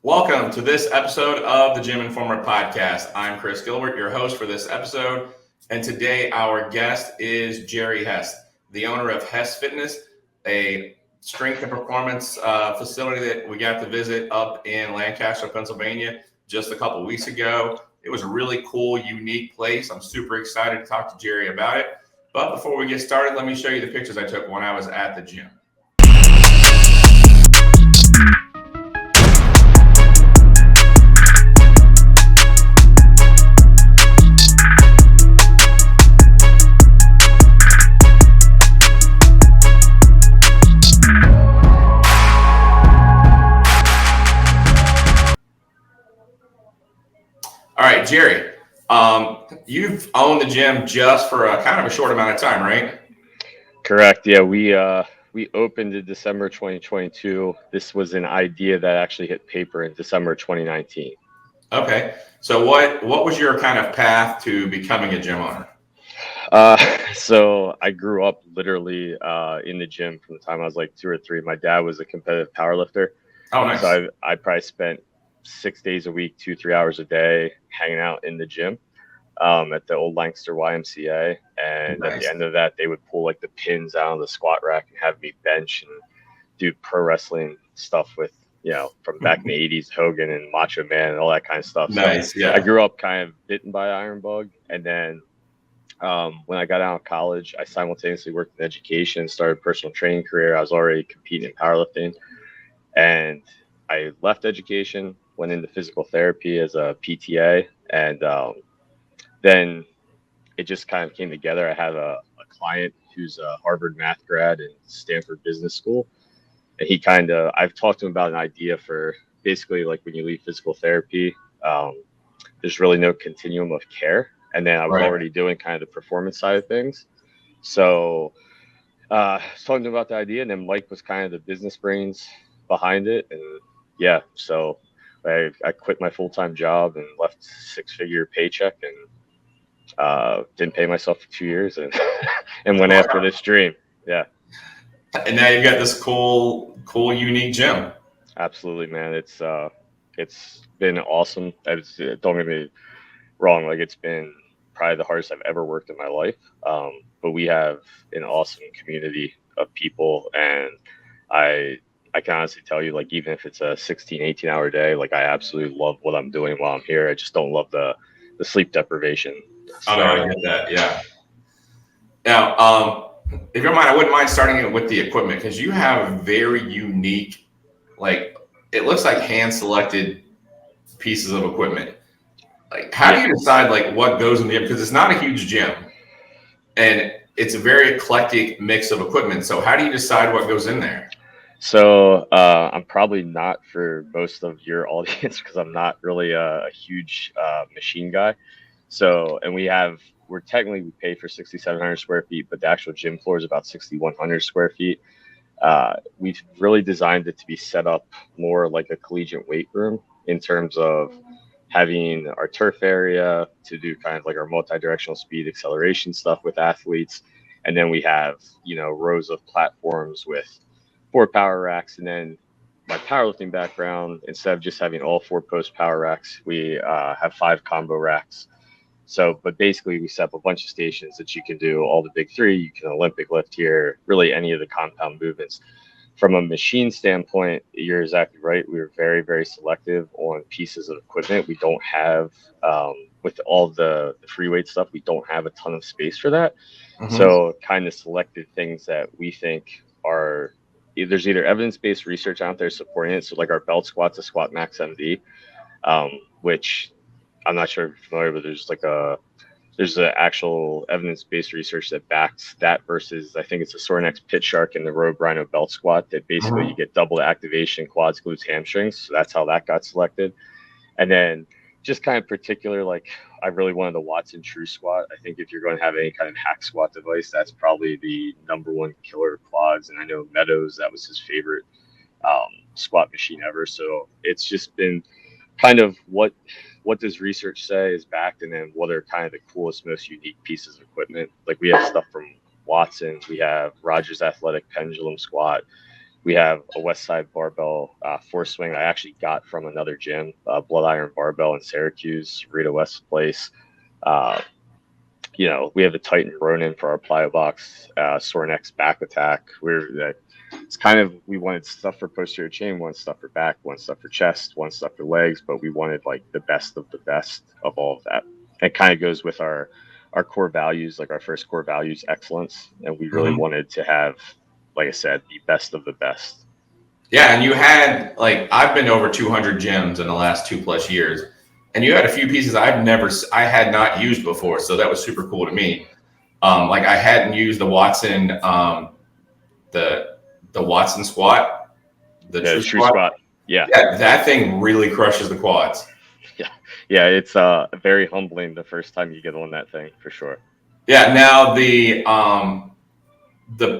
Welcome to this episode of the GymInformer podcast. I'm Chris Gilbert, your host for this episode, and today our guest is Jere Hess, the owner of Hess Fitness, a strength and performance facility that we got to visit up in Lancaster, Pennsylvania, just a couple weeks ago. It was a really cool, unique place. I'm super excited to talk to Jere about it. But before we get started, let me show you the pictures I took when I was at the gym. All right, Jere, you've owned the gym just for a kind of a short amount of time, right? Correct. Yeah, we opened in December 2022. This was an idea that actually hit paper in December 2019. Okay. So what was your kind of path to becoming a gym owner? So I grew up literally in the gym from the time I was like 2 or 3. My dad was a competitive powerlifter. Oh, nice. So I probably spent 6 days a week, 2-3 hours a day hanging out in the gym at the old Lancaster YMCA. And Nice. At the end of that, they would pull like the pins out of the squat rack and have me bench and do pro wrestling stuff with, from back in the 80s, Hogan and Macho Man and all that kind of stuff. Nice. So Yeah. I grew up kind of bitten by iron bug. And then when I got out of college, I simultaneously worked in education, started a personal training career. I was already competing in powerlifting. And I left education, went into physical therapy as a PTA. And then it just kind of came together. I had a client who's a Harvard math grad and Stanford Business School. And I've talked to him about an idea for basically like when you leave physical therapy, there's really no continuum of care. And then I was already doing kind of the performance side of things. So I was talking to him about the idea, and then Mike was kind of the business brains behind it. And yeah, so I quit my full-time job and left 6-figure paycheck and didn't pay myself for 2 years and went after this dream. Yeah. And now you've got this cool, unique gym. Absolutely, man. It's been awesome. Don't get me wrong. Like, it's been probably the hardest I've ever worked in my life. But we have an awesome community of people. And I can honestly tell you, like, even if it's a 16, 18-hour day, like, I absolutely love what I'm doing while I'm here. I just don't love the sleep deprivation. Oh, no, I get that. Yeah. Now, if you don't mind, I wouldn't mind starting it with the equipment because you have a very unique, like, it looks like hand-selected pieces of equipment. Like, how do you decide, like, what goes in the gym? Because it's not a huge gym, and it's a very eclectic mix of equipment. So how do you decide what goes in there? So I'm probably not for most of your audience because I'm not really a huge machine guy. So, and we pay for 6,700 square feet, but the actual gym floor is about 6,100 square feet. We've really designed it to be set up more like a collegiate weight room in terms of having our turf area to do kind of like our multi-directional speed acceleration stuff with athletes. And then we have, rows of platforms with 4 power racks. And then my powerlifting background, instead of just having all 4 post power racks, we have 5 combo racks. So, but basically we set up a bunch of stations that you can do all the big 3. You can Olympic lift here, really any of the compound movements. From a machine standpoint, you're exactly right. We were very, very selective on pieces of equipment. We don't have, with all the free weight stuff, we don't have a ton of space for that. Mm-hmm. So kind of selected things that we think are, there's either evidence-based research out there supporting it. So like our belt squat's a Squat Max MD, which I'm not sure if you're familiar, but there's an actual evidence-based research that backs that versus I think it's a Sorinex Pit Shark and the Rogue Rhino belt squat that basically you get double the activation, quads, glutes, hamstrings. So that's how that got selected. And then just kind of particular, like I really wanted the Watson True Squat. I think if you're going to have any kind of hack squat device, that's probably the #1 killer of quads. And I know Meadows, that was his favorite squat machine ever. So it's just been kind of what does research say is backed, and then what are kind of the coolest, most unique pieces of equipment. Like we have stuff from Watson, we have Rogers Athletic Pendulum Squat, We have a West Side barbell force swing I actually got from another gym, Blood Iron Barbell in Syracuse, Rita West's place. Uh, we have a Titan Ronin for our plyo box, Sornex back attack. It's kind of, we wanted stuff for posterior chain, one stuff for back, one stuff for chest, one stuff for legs, but we wanted like the best of all of that. It kind of goes with our core values, like our first core values, excellence, and we really wanted to have, like I said, the best of the best. Yeah, and you had I've been over 200 gyms in the last 2+ years, and you had a few pieces I had not used before, so that was super cool to me. Like I hadn't used the Watson, the Watson squat, the true True squat. squat. Yeah. Yeah, that thing really crushes the quads. Yeah, it's very humbling the first time you get on that thing, for sure. Yeah. Now the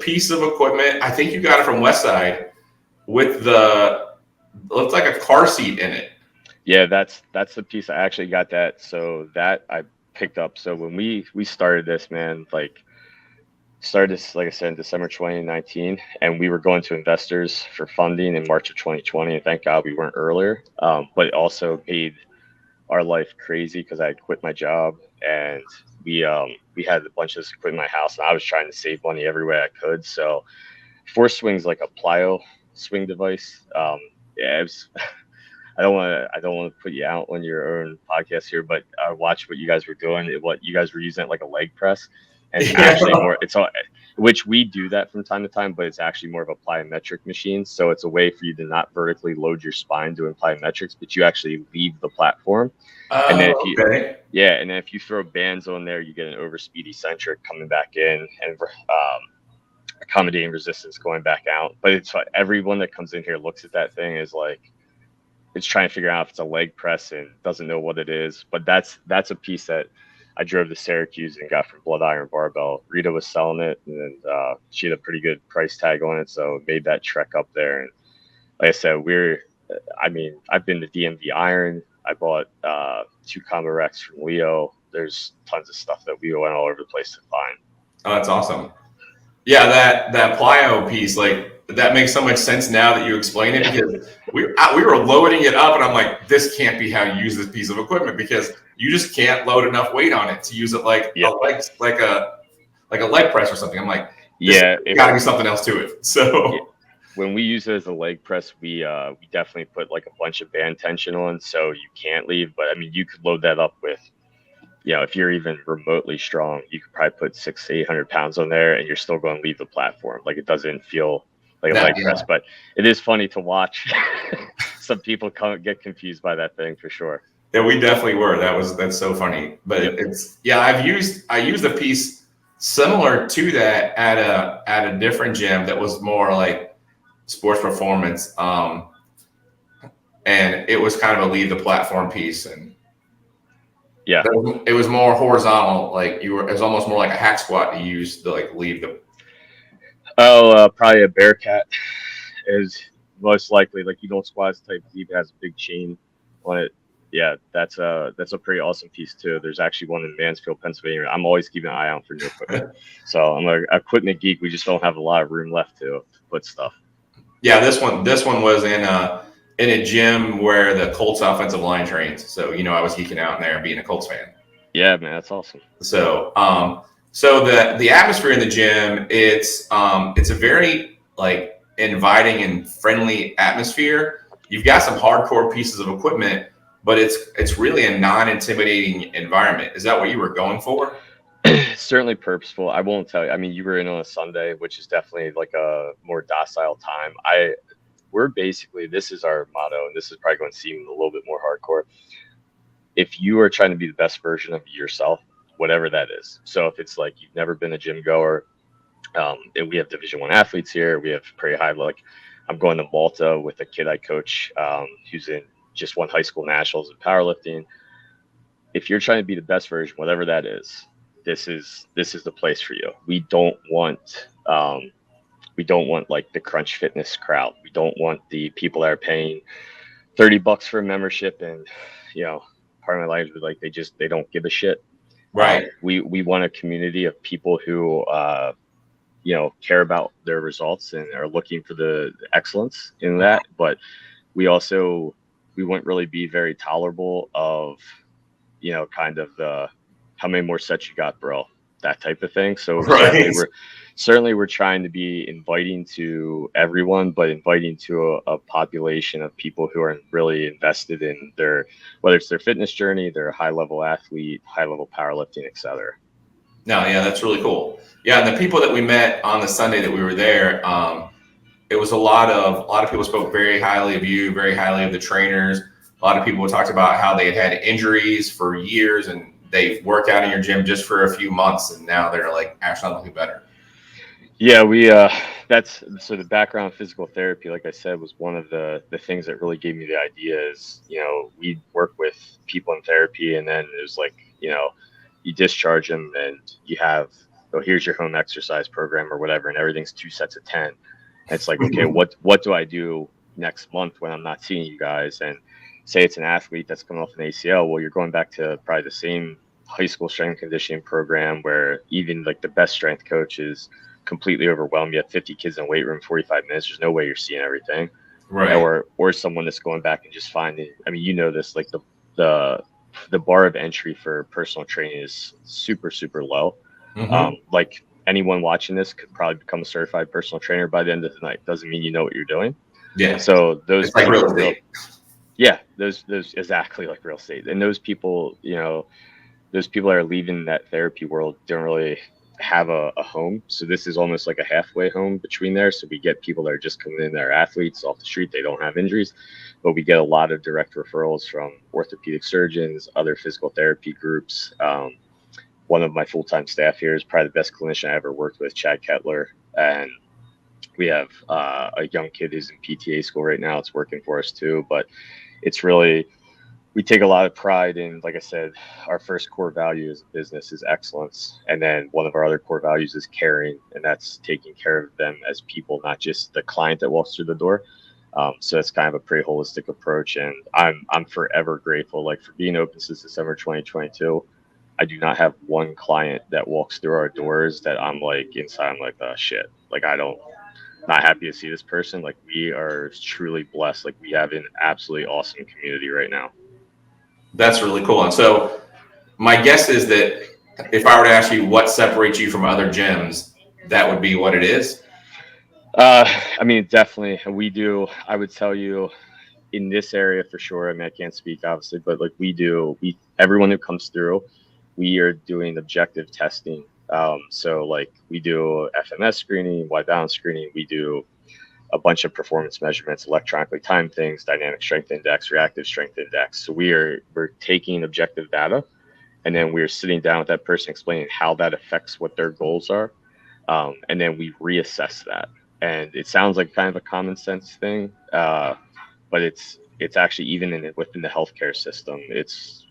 piece of equipment, I think you got it from Westside with looks like a car seat in it. Yeah, that's the piece. I actually got that. So that I picked up. So when we started this, man, like I said, in December 2019, and we were going to investors for funding in March of 2020. And thank God we weren't earlier. But it also made our life crazy because I had quit my job, and we had a bunch of this equipment in my house, and I was trying to save money every way I could. So Force Swing's like a plyo swing device. Yeah, it was, I don't want to put you out on your own podcast here, but I watched what you guys were doing. What you guys were using it like a leg press, and it's actually more. It's all, which we do that from time to time, but it's actually more of a plyometric machine. So it's a way for you to not vertically load your spine doing plyometrics, but you actually leave the platform. And then and then if you throw bands on there, you get an overspeed eccentric coming back in and accommodating resistance going back out. But it's everyone that comes in here looks at that thing is like, it's trying to figure out if it's a leg press and doesn't know what it is. But that's a piece that I drove to Syracuse and got from Blood Iron Barbell. Rita was selling it, and she had a pretty good price tag on it, so made that trek up there. And like I said, I've been to DMV Iron. I bought 2 combo Rex from Leo. There's tons of stuff that we went all over the place to find. Oh, that's awesome. Yeah, that plyo piece, like that makes so much sense now that you explain it, because we were loading it up, and I'm like, this can't be how you use this piece of equipment, because you just can't load enough weight on it to use it like a leg press or something. I'm like, it's got to be something else to it. So when we use it as a leg press, we definitely put like a bunch of band tension on, so you can't leave. But I mean, you could load that up with, if you're even remotely strong, you could probably put 600 to 800 pounds on there, and you're still going to leave the platform. Like, it doesn't feel like a leg press, but it is funny to watch. Some people get confused by that thing, for sure. Yeah, we definitely were. That's so funny. But I used a piece similar to that at a different gym that was more like sports performance, and it was kind of a leave the platform piece, and it was more horizontal. Like it was almost more like a hack squat to use to like leave the. Probably a Bearcat is most likely, like, you don't squat type deep, has a big chain on it. Yeah, that's a pretty awesome piece too. There's actually one in Mansfield, Pennsylvania. I'm always keeping an eye out for new equipment. So I'm an equipment geek. We just don't have a lot of room left to put stuff. Yeah, this one was in a gym where the Colts offensive line trains. So I was geeking out in there being a Colts fan. Yeah, man, that's awesome. So so the atmosphere in the gym, it's a very like inviting and friendly atmosphere. You've got some hardcore pieces of equipment, but it's really a non-intimidating environment. Is that what you were going for? Certainly purposeful. I won't tell you. I mean, you were in on a Sunday, which is definitely like a more docile time. We're basically, this is our motto, and this is probably going to seem a little bit more hardcore. If you are trying to be the best version of yourself, whatever that is. So if it's like you've never been a gym goer, and we have Division I athletes here, we have pretty high, like I'm going to Malta with a kid I coach, who's in just won high school nationals in powerlifting. If you're trying to be the best version, whatever that is, this is the place for you. We don't want like the Crunch Fitness crowd. We don't want the people that are paying $30 for a membership, and part of my life is like they don't give a shit. Right. We want a community of people who care about their results and are looking for the excellence in that. But we wouldn't really be very tolerable of, kind of the, how many more sets you got, bro? That type of thing. So Right. certainly we're trying to be inviting to everyone, but inviting to a population of people who are really invested in whether it's their fitness journey, their high level athlete, high level powerlifting, etc. No, yeah, that's really cool. Yeah, and the people that we met on the Sunday that we were there, it was a lot of people spoke very highly of you, very highly of the trainers. A lot of people talked about how they had injuries for years and they work out in your gym just for a few months and now they're like actually looking better. Yeah, that's so the background in physical therapy, like I said, was one of the things that really gave me the idea is, we work with people in therapy and then it was like, you discharge them and you have, oh, here's your home exercise program or whatever, and everything's 2 sets of 10. And it's like, okay, what do I do next month when I'm not seeing you guys? And say it's an athlete that's coming off an ACL, well, you're going back to probably the same high school strength conditioning program where even like the best strength coach is completely overwhelmed. You have 50 kids in the weight room, 45 minutes. There's no way you're seeing everything. Right. Or someone that's going back and just finding, I mean, this, like the bar of entry for personal training is super, super low. Mm-hmm. Like anyone watching this could probably become a certified personal trainer by the end of the night. Doesn't mean you know what you're doing. Yeah. So those It's like people, real estate. yeah, those exactly like real estate. And those people, those people that are leaving that therapy world don't really have a home. So this is almost like a halfway home between there. So we get people that are just coming in, they're athletes off the street, they don't have injuries, but we get a lot of direct referrals from orthopedic surgeons, other physical therapy groups. One of my full-time staff here is probably the best clinician I ever worked with, Chad Kettler. And we have a young kid who's in PTA school right now. It's working for us too, but it's really, we take a lot of pride in, like I said, our first core value as a business is excellence. And then one of our other core values is caring, and that's taking care of them as people, not just the client that walks through the door. So it's kind of a pretty holistic approach. And I'm forever grateful, like for being open since December 2022. I do not have one client that walks through our doors that I'm like inside, I'm like, oh shit. Like not happy to see this person. Like we are truly blessed. Like we have an absolutely awesome community right now. That's really cool. And so my guess is that if I were to ask you what separates you from other gyms, that would be what it is. I mean, definitely we do. I would tell you in this area for sure. I mean, I can't speak obviously, but like everyone who comes through, we are doing objective testing. So like we do FMS screening, wide balance screening. We do a bunch of performance measurements, electronically timed things, dynamic strength index, reactive strength index. So we're taking objective data, and then we're sitting down with that person explaining how that affects what their goals are, and then we reassess that. And it sounds like kind of a common sense thing, but it's actually even within the healthcare system, it's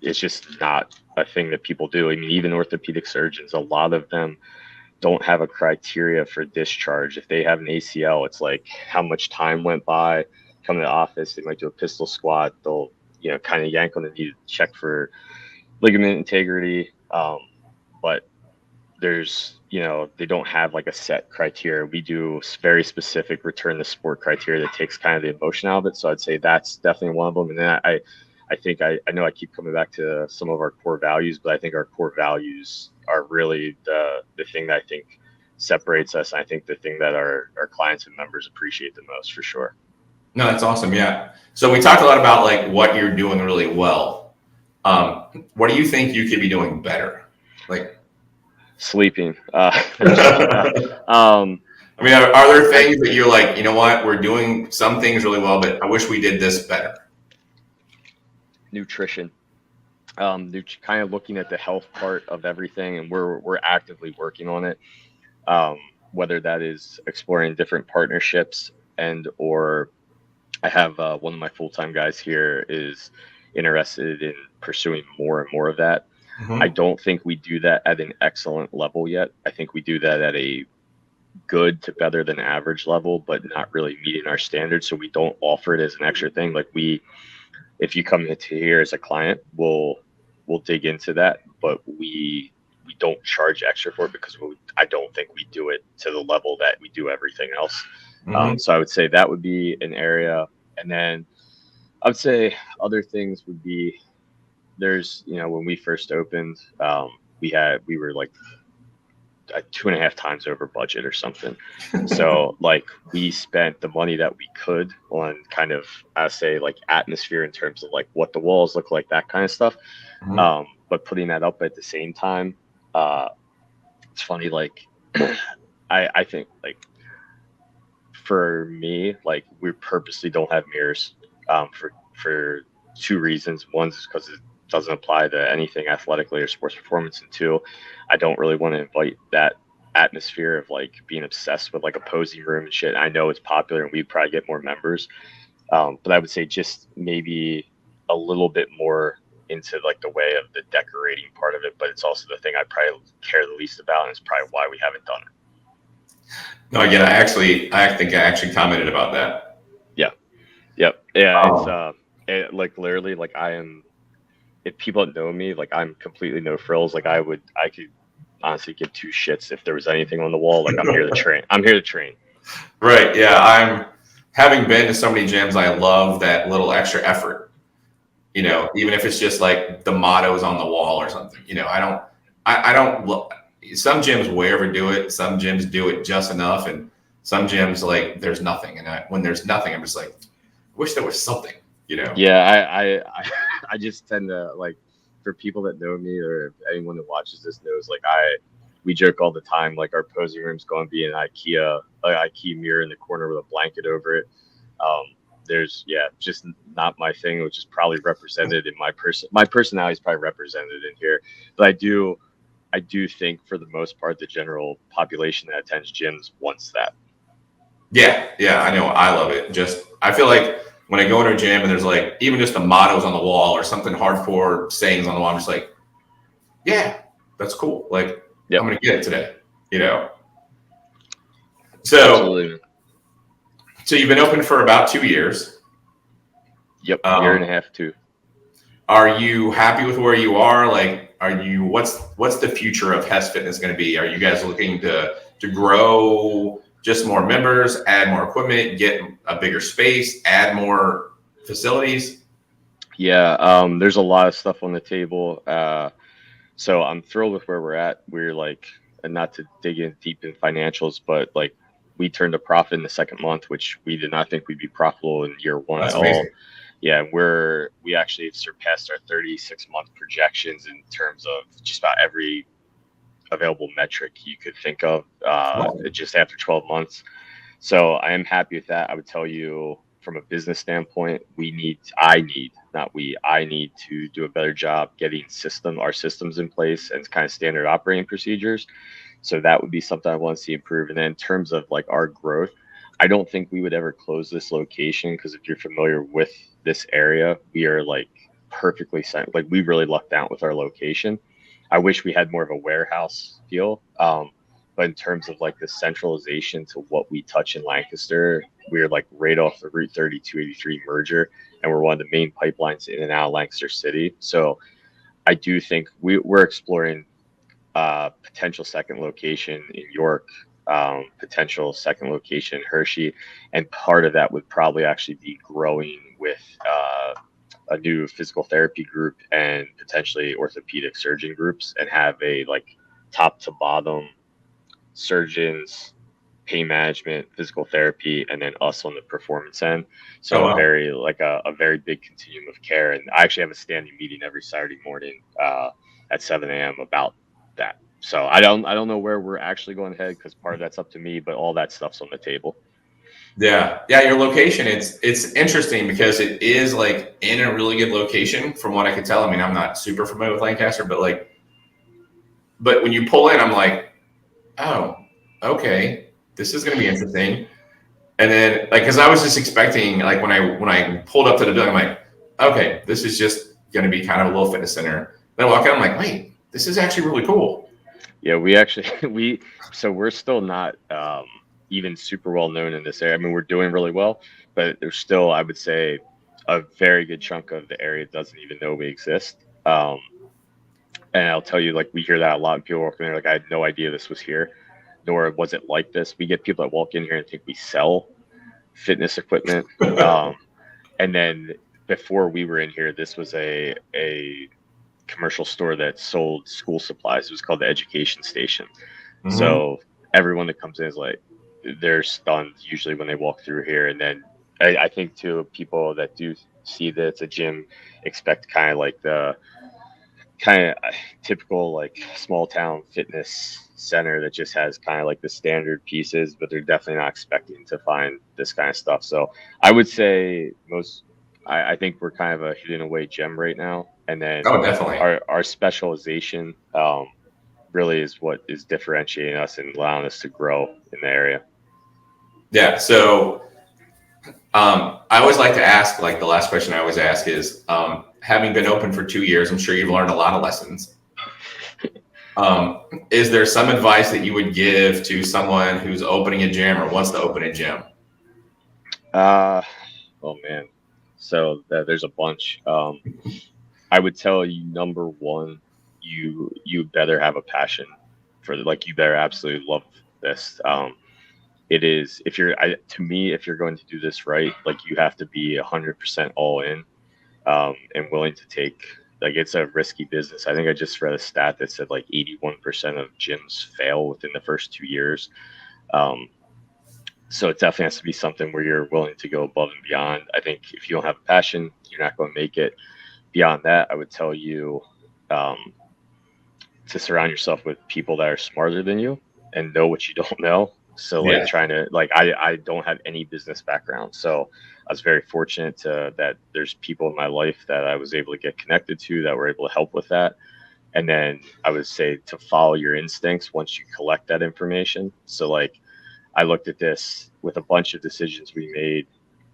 just not a thing that people do. I mean, even orthopedic surgeons, a lot of them don't have a criteria for discharge. If they have an ACL, it's like how much time went by. Come to the office, they might do a pistol squat. They'll kind of yank on the knee to check for ligament integrity. But there's they don't have like a set criteria. We do very specific return to sport criteria that takes kind of the emotion out of it. So I'd say that's definitely one of them. And then I think I know I keep coming back to some of our core values, but I think our core values are really the thing that I think separates us. And I think the thing that our clients and members appreciate the most for sure. No, that's awesome. Yeah. So we talked a lot about like what you're doing really well. What do you think you could be doing better? Like sleeping. I mean, are there things that you're like, you know what, we're doing some things really well, but I wish we did this better? Nutrition. Kind of looking at the health part of everything, and we're actively working on it. Whether that is exploring different partnerships or I have one of my full-time guys here is interested in pursuing more and more of that. I Mm-hmm. don't think we do that at an excellent level yet. I think we do that at a good to better than average level, but not really meeting our standards. So we don't offer it as an extra thing. Like if you come into here as a client, we'll dig into that, but we we don't charge extra for it because I don't think we do it to the level that we do everything else. So I would say that would be an area. And then I would say other things would be there's, when we first opened, we were like 2.5 times over budget or something. So like we spent the money that we could on kind of, I say, like atmosphere in terms of like what the walls look like, that kind of stuff. But putting that up at the same time, it's funny, like I think like for me, like we purposely don't have mirrors for two reasons. One is because it doesn't apply to anything athletically or sports performance, and two, I don't really want to invite that atmosphere of like being obsessed with like a posing room and shit. I know it's popular and we'd probably get more members, but I would say just maybe a little bit more into like the way of the decorating part of it. But it's also the thing I probably care the least about, and it's probably why we haven't done it. No, again, I think I actually commented about that. Yeah. Yep. Yeah. It's like literally like if people know me, like I'm completely no frills. Like I could honestly give two shits if there was anything on the wall. Like I'm here to train. Right. Yeah. Having been to so many gyms, I love that little extra effort, even if it's just like the mottos on the wall or something, I don't look. Some gyms way overdo it. Some gyms do it just enough. And some gyms, like, there's nothing. And when there's nothing, I'm just like, I wish there was something, Yeah, I just tend to, like, for people that know me or if anyone that watches this knows, like, we joke all the time, like, our posing room's going to be an IKEA mirror in the corner with a blanket over it. There's, just not my thing, which is probably represented in my personality is probably represented in here. But I do think for the most part, the general population that attends gyms wants that. Yeah, I know. I love it. I feel like when I go into a gym and there's like even just the mottos on the wall or something hardcore sayings on the wall, I'm just like, yeah, that's cool. Like, I'm going to get it today, So, absolutely. So you've been open for about 2 years. Yep, year and a half, 2. Are you happy with where you are? Like, what's the future of Hess Fitness going to be? Are you guys looking to grow just more members, add more equipment, get a bigger space, add more facilities? Yeah, there's a lot of stuff on the table. So I'm thrilled with where we're at. We're like, and not to dig in deep in financials, but like we turned a profit in the second month, which we did not think we'd be profitable in year one at all. Yeah, we actually surpassed our 36-month projections in terms of just about every available metric you could think of just after 12 months. So I am happy with that. I would tell you from a business standpoint, I need to do a better job getting our systems in place and kind of standard operating procedures. So that would be something I want to see improve. And then in terms of like our growth, I don't think we would ever close this location because if you're familiar with this area, we are like perfectly set. Like we really lucked out with our location. I wish we had more of a warehouse feel. But in terms of like the centralization to what we touch in Lancaster, we're like right off the Route 30 283 merger, and we're one of the main pipelines in and out of Lancaster City. So I do think we're exploring potential second location in York, potential second location in Hershey, and part of that would probably actually be growing with a new physical therapy group and potentially orthopedic surgeon groups, and have a like top to bottom surgeons, pain management, physical therapy, and then us on the performance end. So a very big continuum of care. And I actually have a standing meeting every Saturday morning at 7 a.m. about that. So I don't know where we're actually going to head because part of that's up to me, but all that stuff's on the table. Yeah. Your location, it's interesting because it is like in a really good location from what I could tell. I mean, I'm not super familiar with Lancaster, but when you pull in, I'm like, oh, okay, this is going to be interesting. And then because I was just expecting, like when I pulled up to the building, I'm like, okay, this is just going to be kind of a little fitness center. Then I walk in, I'm like, wait, this is actually really cool. Yeah, so we're still not even super well known in this area. I mean, we're doing really well, but there's still, I would say, a very good chunk of the area doesn't even know we exist. And I'll tell you, like, we hear that a lot, and people walk in there like, I had no idea this was here, nor was it like this. We get people that walk in here and think we sell fitness equipment. And then before we were in here, this was a commercial store that sold school supplies. It was called the Education Station. Mm-hmm. So everyone that comes in is like, they're stunned usually when they walk through here. And then I think too, people that do see that it's a gym expect kind of like the typical like small town fitness center that just has kind of like the standard pieces, but they're definitely not expecting to find this kind of stuff. So I would say I think we're kind of a hidden away gem right now. And then Definitely. our specialization really is what is differentiating us and allowing us to grow in the area. Yeah. So I always like to ask, like the last question I always ask is, having been open for 2 years, I'm sure you've learned a lot of lessons. Is there some advice that you would give to someone who's opening a gym or wants to open a gym? Oh man. So there's a bunch. I would tell you, number one, you better have a passion for like, you better absolutely love this. It is, if you're going to do this right, like you have to be 100% all in, and willing to take, like, it's a risky business. I think I just read a stat that said like 81% of gyms fail within the first 2 years. So it definitely has to be something where you're willing to go above and beyond. I think if you don't have a passion, you're not going to make it. Beyond that, I would tell you to surround yourself with people that are smarter than you and know what you don't know. So like trying to, like, I don't have any business background. So I was very fortunate that there's people in my life that I was able to get connected to that were able to help with that. And then I would say to follow your instincts once you collect that information. So like, I looked at this with a bunch of decisions we made.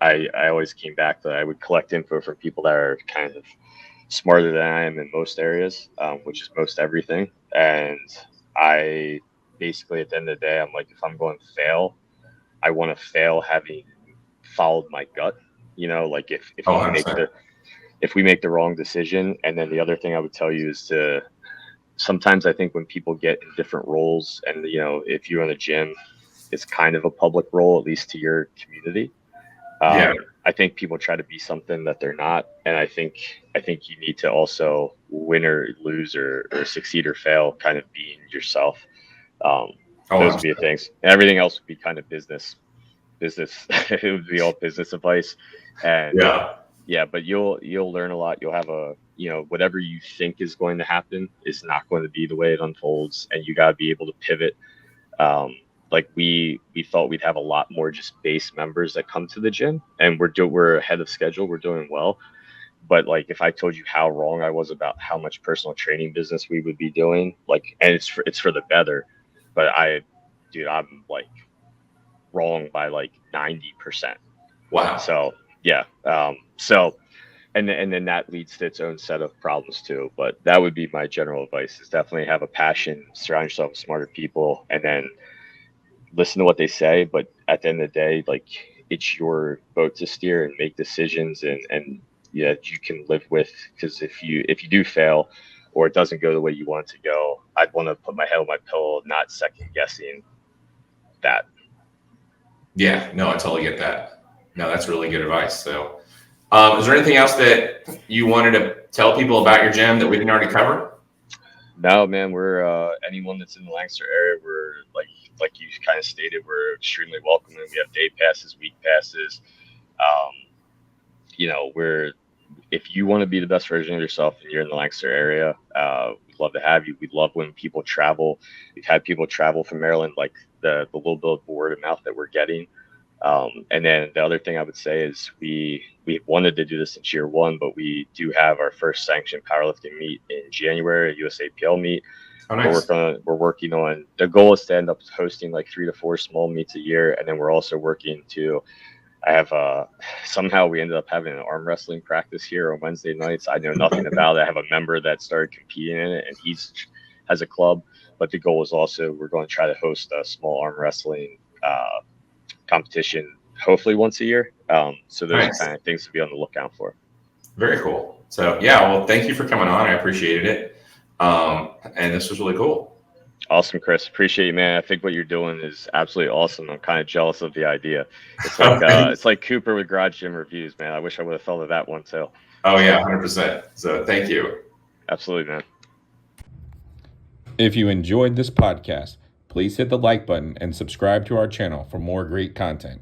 I always came back that I would collect info from people that are kind of smarter than I am in most areas, which is most everything. And I basically, at the end of the day, I'm like, if I'm going to fail, I want to fail having followed my gut. You know, like if we make the wrong decision. And then the other thing I would tell you is to, sometimes I think when people get in different roles, and you know, if you're in a gym, it's kind of a public role, at least to your community. I think people try to be something that they're not, and I think you need to also win or lose or succeed or fail, kind of being yourself. Those would be the things. Everything else would be kind of business. It would be all business advice, and but you'll learn a lot. You'll have whatever you think is going to happen is not going to be the way it unfolds, and you got to be able to pivot. Like we thought we'd have a lot more just base members that come to the gym, and we're ahead of schedule. We're doing well. But like, if I told you how wrong I was about how much personal training business we would be doing, like, and it's for the better, but I'm like wrong by like 90%. Wow. So yeah. And then that leads to its own set of problems too. But that would be my general advice: is definitely have a passion, surround yourself with smarter people, and then listen to what they say. But at the end of the day, like, it's your boat to steer and make decisions and you can live with. Because if you do fail or it doesn't go the way you want it to go, I'd want to put my head on my pillow, not second guessing that. Yeah, no, I totally get that. No, that's really good advice. So, is there anything else that you wanted to tell people about your gym that we didn't already cover? No, man, we're anyone that's in the Lancaster area, we're like you kind of stated, we're extremely welcoming. We have day passes, week passes. If you want to be the best version of yourself and you're in the Lancaster area, we'd love to have you. We love when people travel. We've had people travel from Maryland, like the little bit of word of mouth that we're getting. And then the other thing I would say is we wanted to do this in year one, but we do have our first sanctioned powerlifting meet in January, a USAPL meet. Oh, nice. We're working on, the goal is to end up hosting like 3 to 4 small meets a year. And then we're also working to, I have somehow we ended up having an arm wrestling practice here on Wednesday nights. I know nothing about it. I have a member that started competing in it, and he's has a club. But the goal is also, we're going to try to host a small arm wrestling competition, hopefully once a year. So those are kind of things to be on the lookout for. Very cool. So yeah, well, thank you for coming on. I appreciated it. And this was really cool. Awesome, Chris. Appreciate you, man. I think what you're doing is absolutely awesome. I'm kind of jealous of the idea. It's like Cooper with Garage Gym Reviews, man. I wish I would have thought of that one too. Oh yeah, 100%. So thank you. Absolutely, man. If you enjoyed this podcast, please hit the like button and subscribe to our channel for more great content.